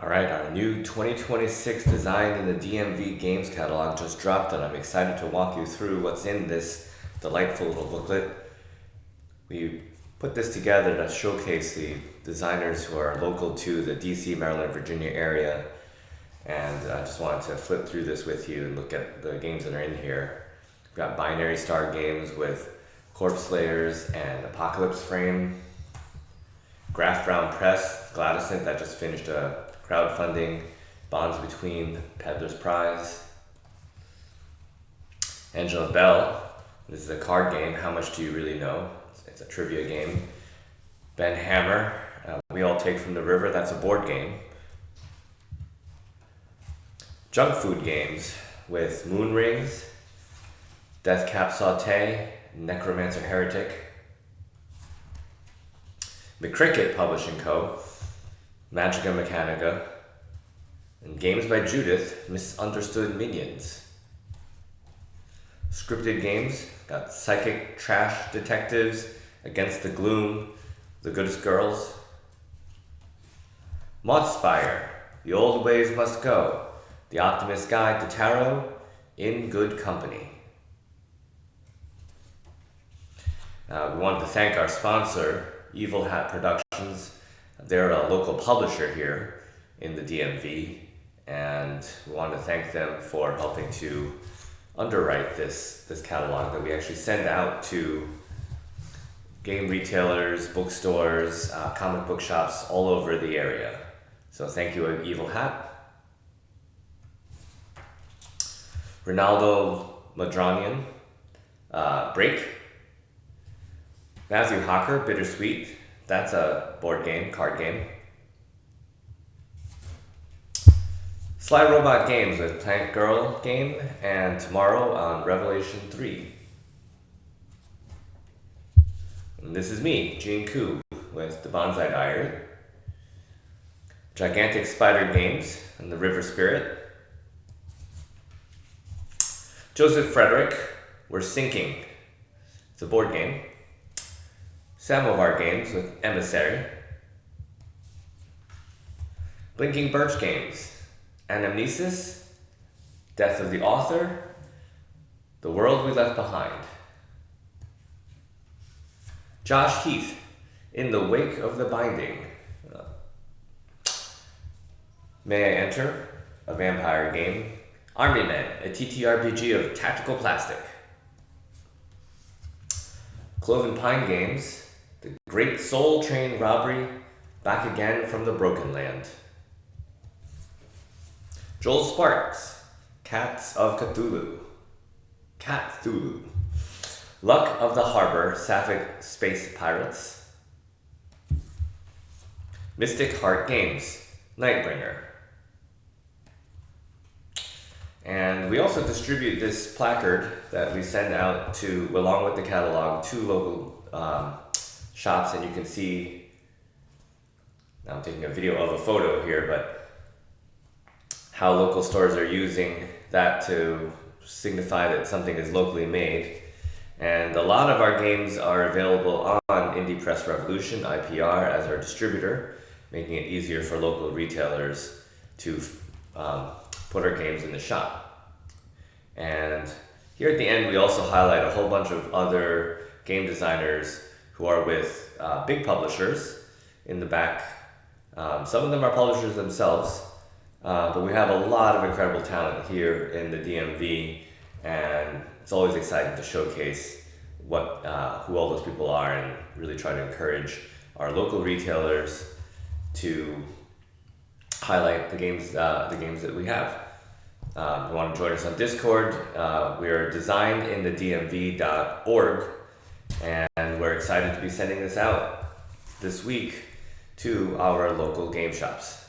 All right, our new 2026 Designed in the DMV games catalog just dropped, and I'm excited to walk you through what's in this delightful little booklet. We put this together to showcase the designers who are local to the DC, Maryland, Virginia area, and I just wanted to flip through this with you and look at the games that are in here. We've got Binary Star games with Corpse Slayers and Apocalypse Frame. Graph Brown Press, Gladysynth, that just finished a crowdfunding, Bonds Between, Peddler's Prize. Angela Bell, this is a card game, How Much Do You Really Know? It's a trivia game. Ben Hammer, We All Take From the River, that's a board game. Junk food games with Moon Rings, Death Cap Sauté, Necromancer Heretic. McCricket Publishing Co., Magica Mechanica, and Games by Judith, Misunderstood Minions. Scripted games, got Psychic Trash Detectives, Against the Gloom, The Goodest Girls. Mothspire, The Old Ways Must Go, The Optimist's Guide to Tarot, In Good Company. We wanted to thank our sponsor, Evil Hat Productions. They're a local publisher here in the DMV, and we want to thank them for helping to underwrite this catalog that we actually send out to game retailers, bookstores, comic book shops all over the area. So thank you, Evil Hat. Ronaldo Madranian, Break. Matthew Hawker, Bittersweet. That's a board game, card game. Sly Robot Games with Plant Girl game, and tomorrow on Revelation 3. And this is me, Gene Koo, with the Bonsai Diary. Gigantic Spider Games and the River Spirit. Joseph Frederick, We're Sinking. It's a board game. Samovar Games with Emissary. Blinking Birch Games, Anamnesis, Death of the Author, The World We Left Behind. Josh Heath, In the Wake of the Binding. May I Enter, a vampire game. Army Men, a TTRPG of tactical plastic. Cloven Pine Games, The Great Soul Train Robbery, Back Again from the Broken Land. Joel Sparks, Cats of Cthulhu. Cthulhu. Luck of the Harbor, Sapphic Space Pirates. Mystic Heart Games, Nightbringer. And we also distribute this placard that we send out to, along with the catalog, to local shops, and you can see, I'm taking a video of a photo here, but how local stores are using that to signify that something is locally made. And a lot of our games are available on Indie Press Revolution, IPR, as our distributor, making it easier for local retailers to put our games in the shop. And here at the end, we also highlight a whole bunch of other game designers who are with big publishers in the back. Some of them are publishers themselves, but we have a lot of incredible talent here in the DMV, and it's always exciting to showcase who all those people are and really try to encourage our local retailers to highlight the games that we have. If you want to join us on Discord, we are designedinthedmv.org, and we're excited to be sending this out this week to our local game shops.